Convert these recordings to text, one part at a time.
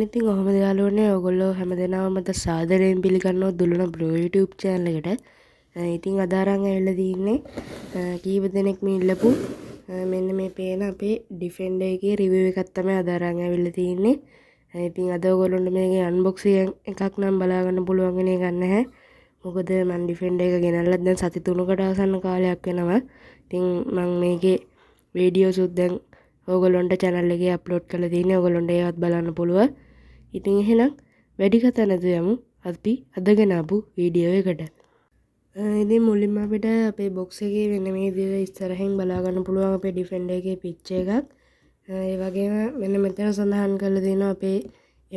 ඉතින් කොහොමද යාළුවනේ ඔයගොල්ලෝ හැමදෙනාම අද සාදරයෙන් පිළිගන්නවා දුලුණ බ්‍රෝ YouTube channel එකට. ඉතින් අද අරන් ඇවිල්ලා තින්නේ කීප දෙනෙක් මේ ඉල්ලපු මෙන්න මේ පේන අපේ Defender එකේ review එකක් තමයි අද අරන් ඇවිල්ලා තින්නේ. ඉතින් අද ඔයගොල්ලන්ට මේකේ unboxing එකක් නම් බලා ගන්න පුළුවන් වෙන එකක් නැහැ. මොකද මම Defender එක ගෙනල්ලා දැන් සති 3කට ආසන්න කාලයක් වෙනවා. ඉතින් මම මේකේ වීඩියෝස් උත් දැන් ඔයගොල්ලන්ට channel එකේ අප්ලෝඩ් කරලා තියෙන්නේ. ඔයගොල්ලන්ට ඒවත් බලන්න පුළුවන්. ඉතින් එහෙනම් වැඩි කතා නැතුව යමු අපි අදගෙන ආපු වීඩියෝ එකට. ඉතින් මුලින්ම අපිට අපේ box එකේ වෙන මේ විදිහට ඉස්සරහින් බලා ගන්න පුළුවන් අපේ Defender එකේ picture එකක්. ඒ වගේම මෙන්න මෙතන සඳහන් කරලා තියෙනවා අපේ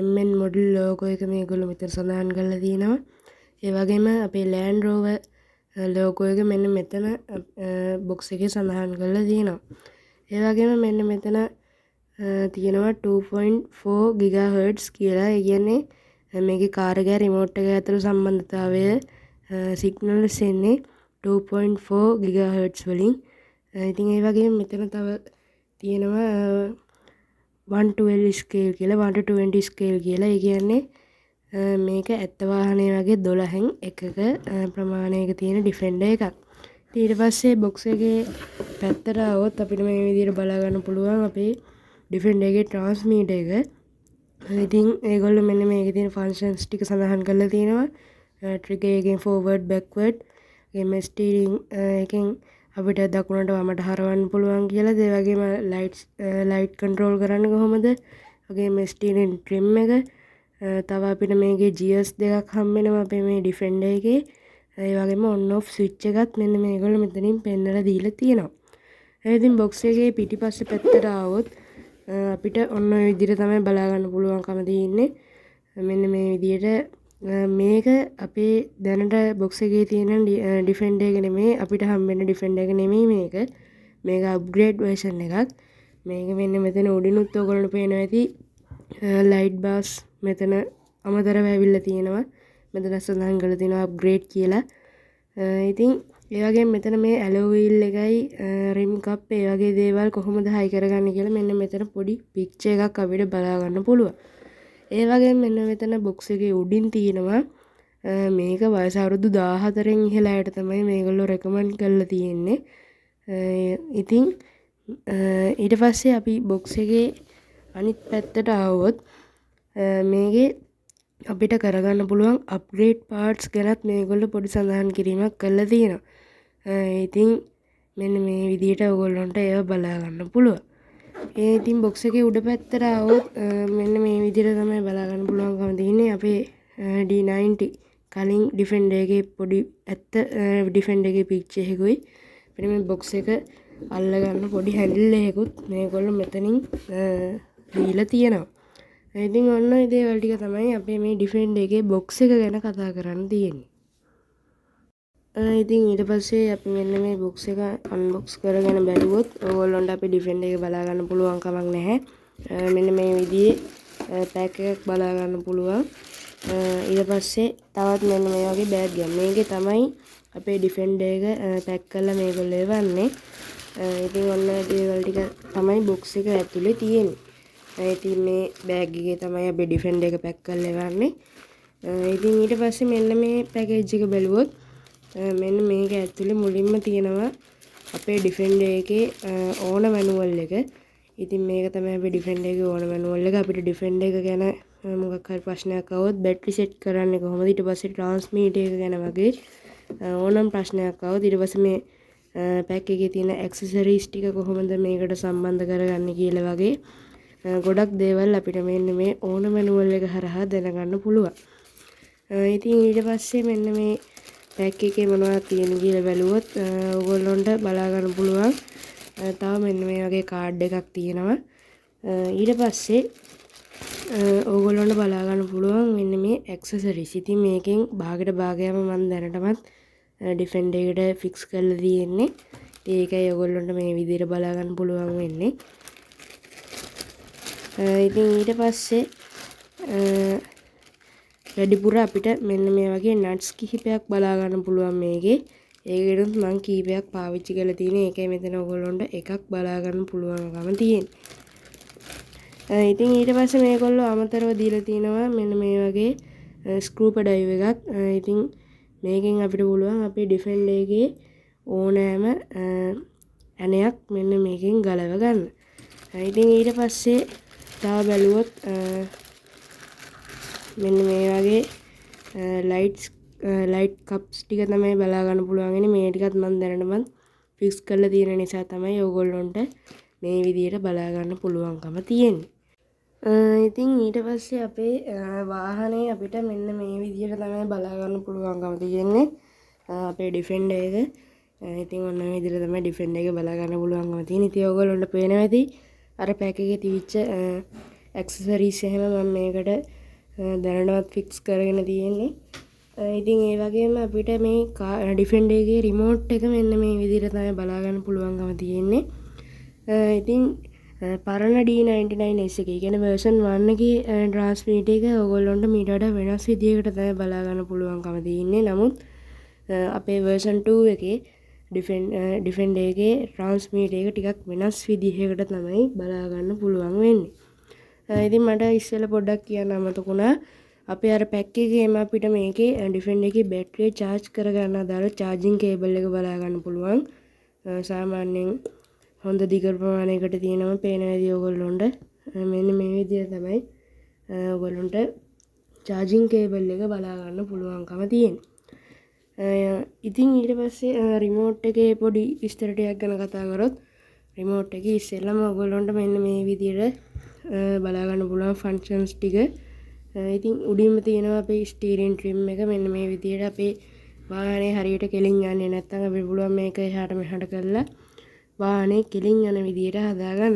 MN model logo එක මේගොල්ලෝ මෙතන සඳහන් කරලා තියෙනවා. ඒ වගේම අපේ Land Rover logo එක මෙන්න මෙතන box එකේ සඳහන් කරලා තියෙනවා. ඒ වගේම මෙන්න මෙතන තියෙනවා 2.4 GHz කියලා. ඒ කියන්නේ මේකේ කාර් එකේ රිමෝට් එක අතර සම්බන්ධතාවය සිග්නල්ස් එන්නේ 2.4 GHz වලින්. ඉතින් ඒ වගේම මෙතන තව තියෙනවා 112 scale කියලා 1 to 20 scale කියලා. ඒ කියන්නේ මේක ඇත්ත වාහනේ වගේ 12න් එකක ප්‍රමාණයක තියෙන Defender එකක්. ඊට පස්සේ box එකේ පැත්තට આવොත් අපිට මේ විදිහට බලා ගන්න පුළුවන් අපේ Defender එකේ transmitter එක. ඉතින් ඒගොල්ලෝ මෙන්න මේකේ තියෙන functions ටික සඳහන් කරලා තියෙනවා. trigger එකෙන් forward backward, මේ steering එකෙන් අපිට දකුණට වමට හරවන්න පුළුවන් කියලා. ඒ වගේම light control කරන්න කොහොමද? වගේම steering trim එක. තව අපිට මේකේ gears දෙකක් හම්බ වෙනවා අපේ මේ Defender එකේ. ඒ වගේම on off switch එකත් මෙන්න මේගොල්ලෝ මෙතනින් පෙන්නලා දීලා තියෙනවා. ඉතින් box එකේ පිටිපස්සේ පැත්තට ආවොත් අපිට ඔන්න ඔය විදිහට තමයි බලා ගන්න පුළුවන්කම තියෙන්නේ. මෙන්න මේ විදිහට මේක අපේ දැනට box එකේ තියෙන Defender එක නෙමෙයි අපිට හම්බෙන්න Defender එක නෙමෙයි මේක. මේක upgrade version එකක්. මේක මෙන්න මෙතන උඩිනුත් ඔයගොල්ලන්ට පේනවා ඇති light bars මෙතන අමතරව ඇවිල්ලා තියෙනවා. මෙතන සඳහන් කරලා තියෙනවා upgrade කියලා. ඉතින් ඒ වගේම මෙතන මේ alloy wheel එකයි rim cup ඒ වගේ දේවල් කොහොමද high කරගන්නේ කියලා මෙන්න මෙතන පොඩි picture එකක් අපිට බලා ගන්න පුළුවන්. ඒ වගේම මෙන්න මෙතන box එකේ උඩින් තියෙනවා මේක වයස අවුරුදු 14න් ඉහළ අයට තමයි මේගොල්ලෝ recommend කරලා තියෙන්නේ. ඉතින් ඊට පස්සේ අපි box එකේ අනිත් පැත්තට ආවොත් මේකේ අපිට කරගන්න පුළුවන් upgrade parts ගැනත් මේගොල්ලෝ පොඩි සඳහන් කිරීමක් කරලා තියෙනවා. ඉතින් මෙන්න මේ විදිහට ඔයගොල්ලන්ට ඒව බලා ගන්න පුළුවන්. ඉතින් box එකේ උඩ පැත්තට આવොත් මෙන්න මේ විදිහට තමයි බලා ගන්න පුළුවන්කම තියෙන්නේ අපේ D90 කලින් Defender එකේ පොඩි ඇත්ත Defender එකේ picture එකකුයි අපිට මේ box එක අල්ල ගන්න පොඩි handle එකකුත් මේගොල්ලෝ මෙතනින් දීලා තියෙනවා. ඉතින් ඔන්න ඒ දේවල් ටික තමයි අපේ මේ Defender එකේ box එක ගැන කතා කරන්න තියෙන්නේ. ඉතින් ඊට පස්සේ අපි මෙන්න මේ box එක unbox කරගෙන බැලුවොත් ඕගොල්ලන්ට අපේ Defender එක බලා ගන්න පුළුවන් කමක් නැහැ. මෙන්න මේ විදිහේ pack එකක් බලා ගන්න පුළුවන්. ඊට පස්සේ තවත් මෙන්න මේ වගේ bag එකක්. මේකේ තමයි අපේ Defender එක pack කරලා මේගොල්ලෝ එවන්නේ. ඉතින් ඔන්න ඒ දේවල් ටික තමයි box එක ඇතුලේ තියෙන්නේ. ඉතින් මේ bag එකේ තමයි අපේ Defender එක pack කරලා එවන්නේ. ඉතින් ඊට පස්සේ මෙන්න මේ package එක බැලුවොත් මෙන්න මේක ඇතුලේ මුලින්ම තියෙනවා අපේ Defender එකේ ඕන manual එක. ඉතින් මේක තමයි අපේ Defender එකේ ඕන manual එක. අපිට Defender එක ගැන මොකක් හරි ප්‍රශ්නයක් આવොත් battery set කරන්නේ කොහොමද? ඊට පස්සේ transmitter එක ගැන වගේ ඕනම ප්‍රශ්නයක් આવොත් ඊට පස්සේ මේ pack එකේ තියෙන accessories ටික කොහොමද මේකට සම්බන්ධ කරගන්නේ කියලා වගේ ගොඩක් දේවල් අපිට මෙන්න මේ ඕන manual එක හරහා දැනගන්න පුළුවන්. ඉතින් ඊට පස්සේ මෙන්න මේ pack එකේ මොනවද තියෙන කියලා බැලුවොත් ඔයගොල්ලන්ට බලා ගන්න පුළුවන්. තව මෙන්න මේ වගේ කාඩ් එකක් තියෙනවා. ඊට පස්සේ ඔයගොල්ලන්ට බලා ගන්න පුළුවන් මෙන්න මේ accessories. ඉතින් මේකෙන් භාගයට භාගයම මම දැනටමත් Defender එකට fix කරලා තියෙන්නේ. ඒකයි ඔයගොල්ලන්ට මේ විදිහට බලා ගන්න පුළුවන් වෙන්නේ. ඉතින් ඊට පස්සේ වැඩිපුර අපිට මෙන්න මේ වගේ nuts කිහිපයක් බලා ගන්න පුළුවන් මේකේ. ඒකෙනුත් මම කීපයක් පාවිච්චි කරලා තියෙනවා. ඒකයි මෙතන ඔයගොල්ලන්ට එකක් බලා ගන්න පුළුවන්කම තියෙන්නේ. ඉතින් ඊට පස්සේ මේගොල්ලෝ අමතරව දීලා තිනවා මෙන්න මේ වගේ ස්ක්‍රූ පඩයිව් එකක්. ඉතින් මේකෙන් අපිට පුළුවන් අපේ ඩිෆෙන්ඩර් එකේ ඕනෑම ඇණයක් මෙන්න මේකෙන් ගලව ගන්න. ඉතින් ඊට පස්සේ තව බැලුවොත් මෙන්න මේ වගේ ලයිට් කප්ස් ටික තමයි බලා ගන්න පුළුවන් වෙන්නේ. මේ ටිකත් මම දැනටමත් ෆික්ස් කරලා තියෙන නිසා තමයි ඔයගොල්ලොන්ට මේ විදිහට බලා ගන්න පුළුවන්කම තියෙන්නේ. ඉතින් ඊට පස්සේ අපේ වාහනේ අපිට මෙන්න මේ විදිහට තමයි බලා ගන්න පුළුවන්කම තියෙන්නේ. අපේ ඩිෆෙන්ඩර් එක. ඉතින් ඔන්න ඔය විදිහට තමයි ඩිෆෙන්ඩර් එක බලා ගන්න පුළුවන්කම තියෙන්නේ. ඉතින් ඔයගොල්ලන්ට පේනවා ඇති අර පැක් එකේ තිබිච්ච ඇක්සසරිස් එහෙම මම මේකට දැනටමත් ෆික්ස් කරගෙන තියෙන්නේ. ඉතින් ඒ වගේම අපිට මේ ඩිෆෙන්ඩර් එකේ රිමෝට් එක මෙන්න මේ විදිහට තමයි බලා ගන්න පුළුවන්කම තියෙන්නේ. ඉතින් පරණ D99S එකේ කියන්නේ version 1 එකේ ට්‍රාන්ස්මිටර් එක ඔයගොල්ලන්ට මීට වඩා වෙනස් විදිහකට තමයි බලා ගන්න පුළුවන්කම තියෙන්නේ. නමුත් අපේ version 2 එකේ ඩිෆෙන්ඩර් එකේ ට්‍රාන්ස්මිටර් එක ටිකක් වෙනස් විදිහකට තමයි බලා ගන්න පුළුවන් වෙන්නේ. ඉතින් මට ඉස්සෙල්ලා පොඩ්ඩක් කියන්න අමතකුණා. අපේ අර පැක් එකේම අපිට මේකේ ඩිෆෙන්ඩර් එකේ බැටරිය charge කරගන්න අදාළ charging cable එක බලා ගන්න පුළුවන්. සාමාන්‍යයෙන් හොඳ දිග ප්‍රමාණයකට තියෙනවා පේන ඇති ඔයගොල්ලොන්ට. මෙන්න මේ විදිහට තමයි ඔයගොල්ලොන්ට charging cable එක බලා ගන්න පුළුවන්කම තියෙන්නේ. ඉතින් ඊට පස්සේ රිමෝට් එකේ පොඩි විස්තර ටිකක් ගැන කතා කරොත් රිමෝට් එකේ ඉස්සෙල්ලාම ඔයගොල්ලොන්ට මෙන්න මේ විදිහට බලා ගන්න පුළුවන් ෆන්ක්ෂන්ස් ටික. ඉතින් උඩින්ම තියෙනවා අපේ ස්ටීරින් ට්‍රිම් එක. මෙන්න මේ විදිහට අපේ වාහනේ හරියට කෙලින් යන්නේ නැත්නම් අපිට පුළුවන් මේක එහාට මෙහාට කරලා වාහනේ කෙලින් යන විදිහට හදාගන්න.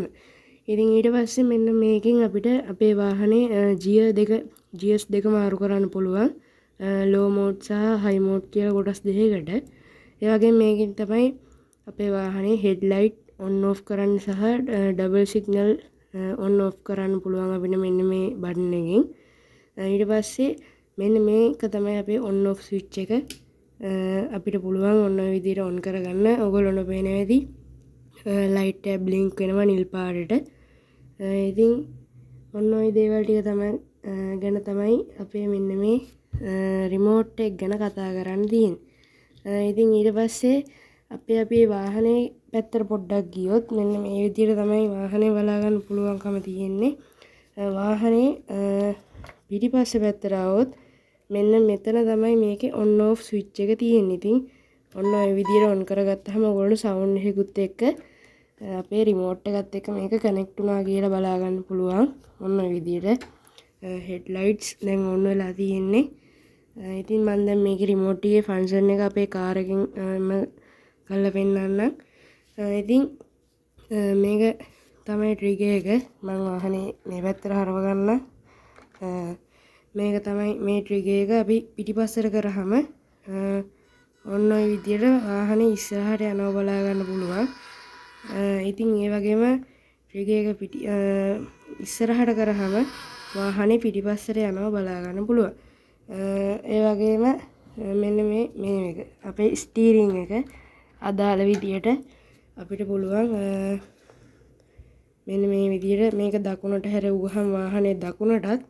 ඉතින් ඊට පස්සේ මෙන්න මේකෙන් අපිට අපේ වාහනේ ගියර්ස් දෙක මාරු කරන්න පුළුවන්. ලෝ මෝඩ් සහ හයි මෝඩ් කියලා කොටස් දෙකකට. ඒ වගේම මේකෙන් තමයි අපේ වාහනේ හෙඩ්ලයිට් ඔන් ඔෆ් කරන්න සහ ඩබල් සිග්නල් ඔන් ඔෆ් කරන්න පුළුවන් අපිට මෙන්න මේ බටන් එකෙන්. ඊට පස්සේ මෙන්න මේක තමයි අපේ ඔන් ඔෆ් ස්විච් එක. අපිට පුළුවන් ඔන්න ඔය විදිහට ඔන් කරගන්න. ඔයගොල්ලොන්ට පේනවා ඇති ලයිට් එක බ්ලින්ක් වෙනවා නිල් පාටට. ඉතින් ඔන්න ඔය දේවල් ටික තමයි ගැන තමයි අපේ මෙන්න මේ රිමෝට් එක ගැන කතා කරන්න තියෙන්නේ. ඉතින් ඊට පස්සේ අපේ වාහනේ පැත්තට පොඩ්ඩක් ගියොත් මෙන්න මේ විදිහට තමයි වාහනේ බලා ගන්න පුළුවන්කම තියෙන්නේ. වාහනේ පිටිපස්සේ පැත්තට આવොත් මෙන්න මෙතන තමයි මේකේ ඔන් ඔෆ් ස්විච් එක තියෙන්නේ. ඉතින් ඔන්න ඔය විදිහට ඔන් කරගත්තාම ඔයගොල්ලෝ සවුන්ඩ් එකකුත් එක්ක අපේ රිමෝට් එකත් එක්ක මේක කනෙක්ට් වුණා කියලා බලා ගන්න පුළුවන්. ඔන්න ඔය විදිහට හෙඩ්ලයිට්ස් දැන් ඔන් වෙලා තියෙන්නේ. ඉතින් මම දැන් මේකේ රිමෝට් එකේ ෆන්ක්ෂන් එක අපේ කාර් එකෙන් කරලා පෙන්නන්නම්. ඉතින් මේක තමයි ට්‍රිගර් එක. මම වාහනේ මේ පැත්තට හරව ගන්න. මේක තමයි මේ ට්‍රිගර් එක. අපි පිටිපස්සට කරාම ඔන්න ඔය විදිහට වාහනේ ඉස්සරහට යනවා බලා ගන්න පුළුවන්. ඉතින් ඒ වගේම ට්‍රිගර් එක ඉස්සරහට කරාම වාහනේ පිටිපස්සට යනවා බලා ගන්න පුළුවන්. ඒ වගේම මෙන්න මේ එක අපේ ස්ටීරින් එක අදාළ විදියට අපිට පුළුවන් මෙන්න මේ විදියට මේක දකුණට හැරෙව්වහම වාහනේ දකුණටත්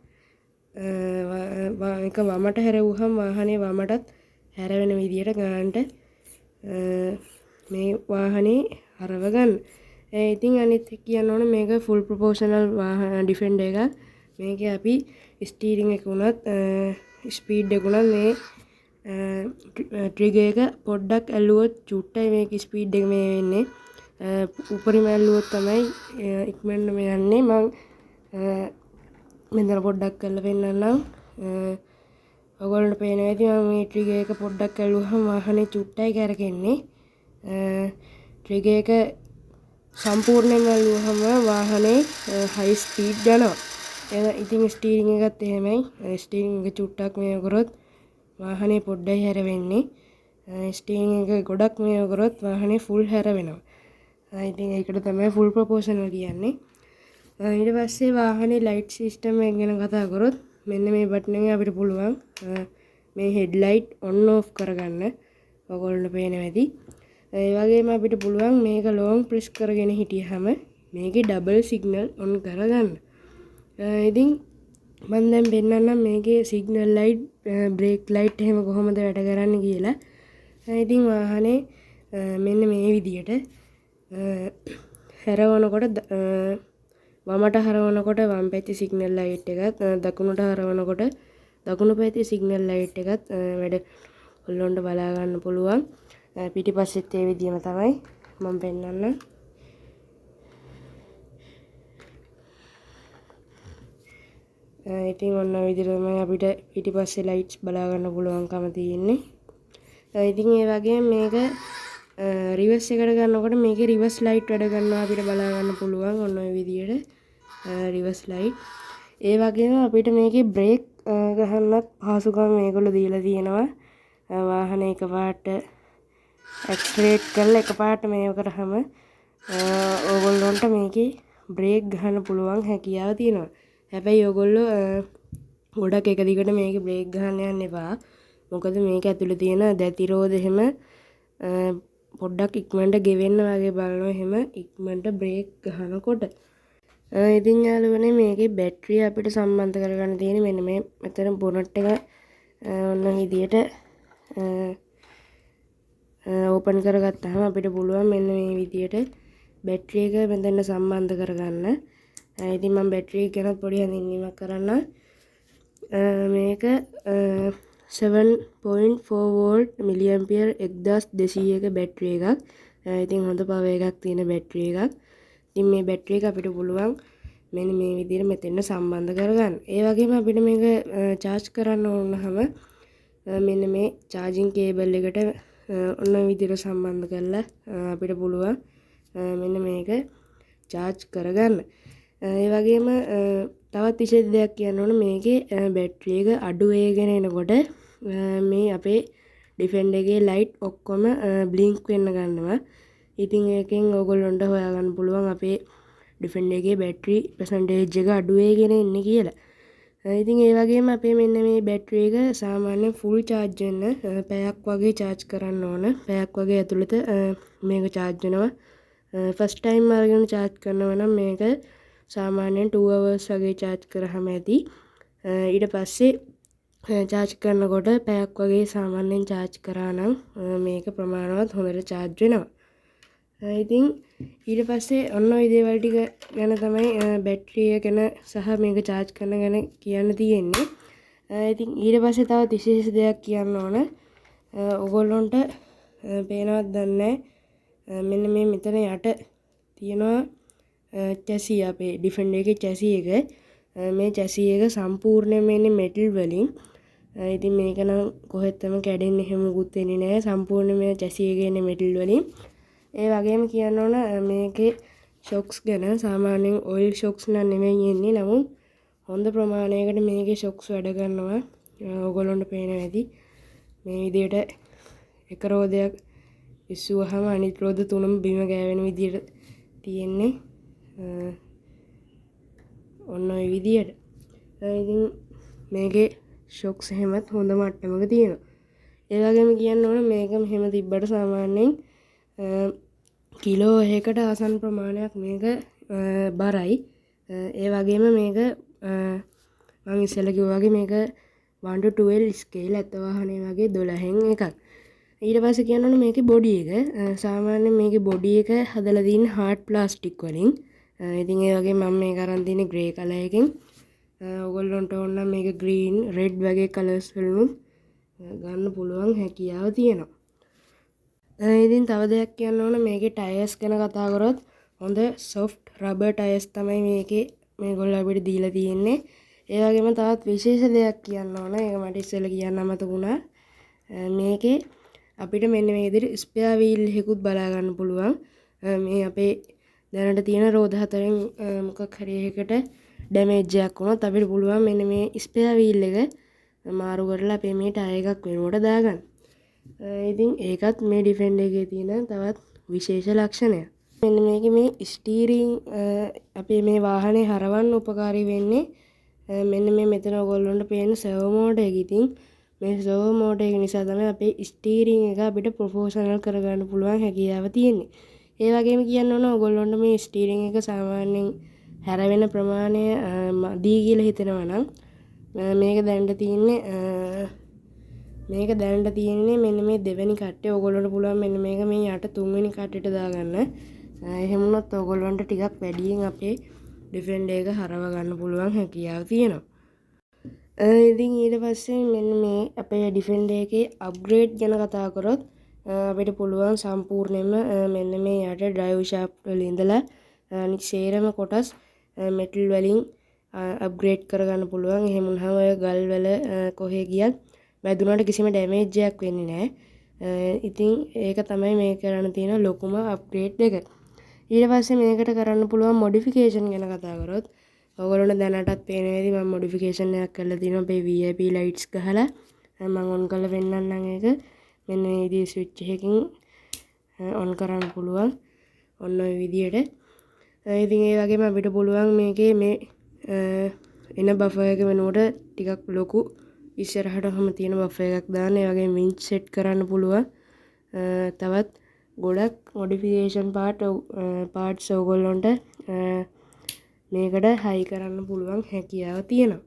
මේක වමට හැරෙව්වහම වාහනේ වමටත් හැරවෙන විදියට ගන්නට මේ වාහනේ හරව ගන්න. ඉතින් අනිත් කියන්න ඕන මේක ෆුල් ප්‍රොපෝෂනල් ඩිෆෙන්ඩර් එකක්. මේකේ අපි ස්ටීරින් එක උනත් ස්පීඩ් එක උනත් මේ ට්‍රිගර් එක පොඩ්ඩක් ඇල්ලුවොත් චුට්ටයි මේක ස්පීඩ් එක මේ වෙන්නේ. උපරිම ඇල්ලුවොත් තමයි ඉක්මනට මේ යන්නේ. මම මෙතන පොඩ්ඩක් කරලා පෙන්නන්නම්. ඔයගොල්ලන්ට පේනවා ඇති මම මේ ට්‍රිගර් එක පොඩ්ඩක් ඇල්ලුවහම වාහනේ චුට්ටයි කරකෙන්නේ. ට්‍රිගර් එක සම්පූර්ණයෙන් ඇල්ලුවහම වාහනේ හයි ස්පීඩ් යනවා. ඉතින් ස්ටීරින් එකත් එහෙමයි. ස්ටීරින් එක චුට්ටක් මේ කරොත් වාහනේ පොඩ්ඩයි හැරවෙන්නේ. ස්ටීරින් එක ගොඩක් මේ කරොත් වාහනේ ෆුල් හැරවෙනවා. ඉතින් ඒකට තමයි ෆුල් ප්‍රොපෝෂනල් කියන්නේ. ඊට පස්සේ වාහනේ ලයිට් සිස්ටම් එක ගැන කතා කරොත් මෙන්න මේ බටන් එකෙන් අපිට පුළුවන් මේ හෙඩ්ලයිට් ඔන් ඔෆ් කරගන්න. ඔයගොල්ලන්ට පේනවා ඇති. ඒ වගේම අපිට පුළුවන් මේක ලොන්ග් ප්‍රෙස් කරගෙන හිටියහම මේකේ ඩබල් සිග්නල් ඔන් කරගන්න. ඉතින් මම දැන් පෙන්නන්නම් මේකේ සිග්නල් ලයිට් බ්‍රේක් ලයිට් එහෙම කොහොමද වැඩ කරන්නේ කියලා. ඉතින් වාහනේ මෙන්න මේ විදියට හැරවනකොට වමට හරවනකොට වම් පැත්තේ සිග්නල් ලයිට් එකත් දකුණට හරවනකොට දකුණු පැත්තේ සිග්නල් ලයිට් එකත් වැඩ ඔයගොල්ලන්ට බලා ගන්න පුළුවන්. පිටිපස්සෙත් ඒ විදියම තමයි මම පෙන්නන්නම්. ඉතින් ඔන්න ඔය විදිහට තමයි අපිට පිටිපස්සේ ලයිට්ස් බලා ගන්න පුළුවන්කම තියෙන්නේ. ඉතින් ඒ වගේම මේක රිවර්ස් එකට ගන්නකොට මේකේ රිවර්ස් ලයිට් වැඩ කරනවා අපිට බලා ගන්න පුළුවන්. ඔන්න ඔය විදිහට රිවර්ස් ලයිට්. ඒ වගේම අපිට මේකේ බ්‍රේක් ගහන්නත් පහසුකම් මේගොල්ලෝ දීලා තියෙනවා. වාහනේ එකපාරට ඇක්සලරේට් කරලා එකපාරට මේව කරාම ඕගොල්ලොන්ට මේකේ බ්‍රේක් ගහන්න පුළුවන් හැකියාව තියෙනවා. හැබැයි ඕගොල්ලෝ ගොඩක් එක දිගට මේකේ බ්‍රේක් ගහන්න යන්න එපා. මොකද මේක ඇතුලේ තියෙන දැතිරෝධ එහෙම පොඩ්ඩක් ඉක්මනට ගෙවෙන්න වගේ බලනවා එහෙම ඉක්මනට බ්‍රේක් ගහනකොට. ඉතින් යාළුවනේ මේකේ බැටරිය අපිට සම්බන්ධ කරගන්න තියෙන්නේ මෙන්න මේ මෙතන බොනට් එක ඔන්න විදියට ඕපන් කරගත්තාම අපිට පුළුවන් මෙන්න මේ විදියට බැටරි එක මෙතන සම්බන්ධ කරගන්න. ඉතින් මම බැටරි එක ගැන පොඩි හඳුන්වීමක් කරන්න. මේක 7.4 වෝල්ට් මිලි ඇම්පියර් 1200ක බැටරි එකක්. ඉතින් හොඳ පවර් එකක් තියෙන බැටරි එකක්. ඉතින් මේ බැටරි එක අපිට පුළුවන් මෙන්න මේ විදිහට මෙතෙන් සම්බන්ධ කරගන්න. ඒ වගේම අපිට මේක charge කරන්න ඕනහම මෙන්න මේ charging cable එකට ඔන්න විදිහට සම්බන්ධ කරලා අපිට පුළුවන් මෙන්න මේක charge කරගන්න. ඒ වගේම තවත් විශේෂ දෙයක් කියන්න ඕන මේකේ බැටරි එක අඩු වේගෙන එනකොට මේ අපේ ඩිෆෙන්ඩර් එකේ ලයිට් ඔක්කොම බ්ලින්ක් වෙන්න ගන්නවා. ඉතින් ඒකෙන් ඕගොල්ලොන්ට හොයාගන්න පුළුවන් අපේ ඩිෆෙන්ඩර් එකේ බැටරි පර්සන්ටේජ් එක අඩු වෙගෙන ඉන්නේ කියලා. ඉතින් ඒ වගේම අපේ මෙන්න මේ බැටරි එක සාමාන්‍යයෙන් ෆුල් charge වෙන්න පැයක් වගේ charge කරන්න ඕන. පැයක් වගේ ඇතුළත මේක charge වෙනවා. ෆස්ට් ටයිම් අරගෙන charge කරනවා නම් මේක සාමාන්‍යයෙන් 2 hours වගේ charge කරාම ඇති. ඊට පස්සේ charge කරනකොට පැයක් වගේ සාමාන්‍යයෙන් charge කරා නම් මේක ප්‍රමාණවත් හොඳට charge වෙනවා. ඉතින් ඊට පස්සේ ඔන්න ඔය දේවල් ටික ගැන තමයි බැටරිය ගැන සහ මේක charge කරන ගැන කියන්න තියෙන්නේ. ඉතින් ඊට පස්සේ තවත් විශේෂ දෙයක් කියන්න ඕන. ඔයගොල්ලොන්ට පේනවද දන්නේ මෙන්න මේ මෙතන යට තියෙනවා chassis අපේ ඩිෆෙන්ඩර් එකේ chassis එක. මේ chassis එක සම්පූර්ණයෙන්ම ඉන්නේ මෙටල් වලින්. ඉතින් මේක නම් කොහෙත්ම කැඩෙන්නේ එහෙම මුකුත් වෙන්නේ නැහැ. සම්පූර්ණයෙන්ම මේ chassis එක ඉන්නේ මෙටල් වලින්. ඒ වගේම කියන්න ඕන මේකේ ෂොක්ස් ගැන සාමාන්‍යයෙන් ඔයිල් ෂොක්ස් නම් නෙමෙයි එන්නේ. නමුත් හොඳ ප්‍රමාණයකට මේකේ ෂොක්ස් වැඩ කරනවා. ඕගොල්ලොන්ට පේනවා ඇති. මේ විදිහට එක රෝදයක් ඉස්සුවහම අනිත් රෝද තුනම බිම ගෑවෙන විදිහට තියෙන්නේ. ඔන්න ඔය විදිහට. ඉතින් මේකේ ෂොක්ස් එහෙමත් හොඳ මට්ටමක තියෙනවා. ඒ වගේම කියන්න ඕන මේක මෙහෙම තිබ්බට සාමාන්‍යයෙන් කිලෝ 1කට ආසන්න ප්‍රමාණයක් මේක බරයි. ඒ වගේම මේක මම ඉස්සෙල්ලා කිව්වා වගේ මේක 1 to 12 ස්කේල් ඇත්ත වාහනේ වගේ 12න් එකක්. ඊට පස්සේ කියන්න ඕනේ මේකේ බොඩි එක සාමාන්‍යයෙන් මේකේ බොඩි එක හදලා තියෙන්නේ හાર્ඩ් ප්ලාස්ටික් වලින්. ඉතින් ඒ වගේ මම මේක අරන් තියෙන්නේ ග්‍රේ කලර් එකකින්. ඔයගොල්ලන්ට ඕන නම් මේක ග්‍රීන් රෙඩ් වගේ කලර්ස් වලින් ගන්න පුළුවන් හැකියාව තියෙනවා. ඉතින් තව දෙයක් කියන්න ඕන මේකේ ටයර්ස් ගැන කතා කරොත් හොඳ සොෆ්ට් රබර් ටයර්ස් තමයි මේකේ මේගොල්ලෝ අපිට දීලා තියෙන්නේ. ඒ වගේම තවත් විශේෂ දෙයක් කියන්න ඕන. ඒක මට ඉස්සෙල්ලා කියන්න අමතක වුණා. මේකේ අපිට මෙන්න මේ විදිහට ස්පෙයා වීල් එකකුත් බලා ගන්න පුළුවන්. මේ අපේ දැනට තියෙන රෝද හතරෙන් මොකක් හරි එකකට ඩැමේජ් එකක් වුණොත් අපිට පුළුවන් මෙන්න මේ ස්පෙයා වීල් එක මාරු කරලා අපේ මේ ටයර් එකක් වෙනුවට දාගන්න. ඉතින් ඒකත් මේ ඩිෆෙන්ඩර් එකේ තියෙන තවත් විශේෂ ලක්ෂණයක්. මෙන්න මේකේ මේ ස්ටීරින් අපේ මේ වාහනේ හරවන්න උපකාරී වෙන්නේ මෙන්න මේ මෙතන ඔයගොල්ලන්ට පේන සර්වෝ මෝටර් එක. ඉතින් මේ සර්වෝ මෝටර් එක නිසා තමයි අපේ ස්ටීරින් එක අපිට ප්‍රොෆෙෂනල් කරගන්න පුළුවන් හැකියාව තියෙන්නේ. ඒ වගේම කියන්න ඕන ඔයගොල්ලන්ට මේ ස්ටීරින් එක සාමාන්‍යයෙන් හැරවෙන ප්‍රමාණය මදි කියලා හිතෙනවා නම් මේක දැනට තියෙන්නේ මෙන්න මේ දෙවෙනි කට්ටේ. ඕගොල්ලන්ට පුළුවන් මෙන්න මේක මේ යට තුන්වෙනි කට්ටේට දාගන්න. එහෙම වුණොත් ඕගොල්ලන්ට ටිකක් වැඩියෙන් අපේ ඩිෆෙන්ඩර් එක හරව ගන්න පුළුවන් හැකියාව තියෙනවා. ඉතින් ඊට පස්සේ මෙන්න මේ අපේ ඩිෆෙන්ඩර් එකේ අප්ග්‍රේඩ් ගැන කතා කරොත් අපිට පුළුවන් සම්පූර්ණයෙන්ම මෙන්න මේ යට ඩ්‍රයිව් ෂාෆ්ට් වල ඉඳලා අනිත් සේරම කොටස් මෙටල් වලින් අප්ග්‍රේඩ් කරගන්න පුළුවන්. එහෙම වුණාම ඔය ගල් වල කොහේ ගියත් වැදුනට කිසිම ඩැමේජ් එකක් වෙන්නේ නැහැ. ඉතින් ඒක තමයි මේක කරන්න තියෙන ලොකුම අප්ග්‍රේඩ් එක. ඊට පස්සේ මේකට කරන්න පුළුවන් මොඩිෆිකේෂන් ගැන කතා කරොත් ඔයගොල්ලොන්ට දැනටත් පේන වේවි මම මොඩිෆිකේෂන් එකක් කරලා තියෙනවා අපේ VIP ලයිට්ස් ගහලා. මම ඔන් කරලා පෙන්නන්නම් ඒක. මෙන්න මේ විදිහේ ස්විච් එකකින් ඔන් කරන්න පුළුවන්. ඔන්න ඔය විදිහට. ඉතින් ඒ වගේම අපිට පුළුවන් මේකේ මේ එන බෆර් එක වෙනුවට ටිකක් ලොකු ඉස්සරහටම තියෙන බෆර් එකක් දාන්න. ඒ වගේම වින්ච් සෙට් කරන්න පුළුවන්. තවත් ගොඩක් මොඩිෆිකේෂන් පාර්ට්ස් ඔයගොල්ලන්ට මේකට හයි කරන්න පුළුවන් හැකියාව තියෙනවා.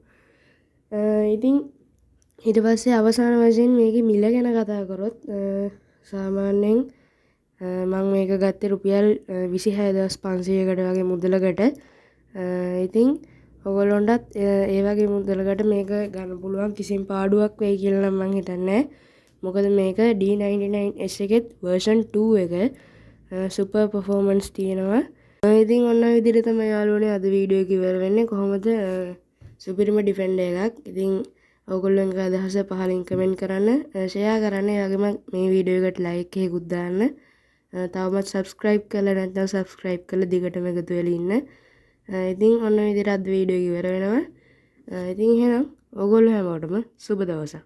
ඉතින් ඊට පස්සේ අවසාන වශයෙන් මේකේ මිල ගැන කතා කරොත් සාමාන්‍යයෙන් මම මේක ගත්තේ රුපියල් 26500කට වගේ මුදලකට. ඉතින් ඔයගොල්ලන්ටත් ඒ වගේ මුදලකට මේක ගන්න පුළුවන්. කිසිම පාඩුවක් වෙයි කියලා නම් මම හිතන්නේ. මොකද මේක D99S එකෙත් version 2 එක super performance තියෙනවා. ඉතින් ඔන්න ඔය විදිහට තමයි යාළුවනේ අද වීඩියෝ එක ඉවර වෙන්නේ. කොහොමද සුපිරිම ඩිෆෙන්ඩර් එකක්. ඉතින් ඔයගොල්ලන්ගේ අදහස පහලින් කමෙන්ට් කරන්න, ෂෙයා කරන්න. ඒ වගේම මේ වීඩියෝ එකට ලයික් එකකුත් දාන්න. තවමත් subscribe කරලා නැත්නම් subscribe කරලා දිගටම එකතු වෙලා ඉන්න. ඉතින් ඔන්න ඔය විදිහට අද වීඩියෝ එක ඉවර වෙනවා. ඉතින් එහෙනම් ඔයගොල්ලෝ හැමෝටම සුබ දවසක්.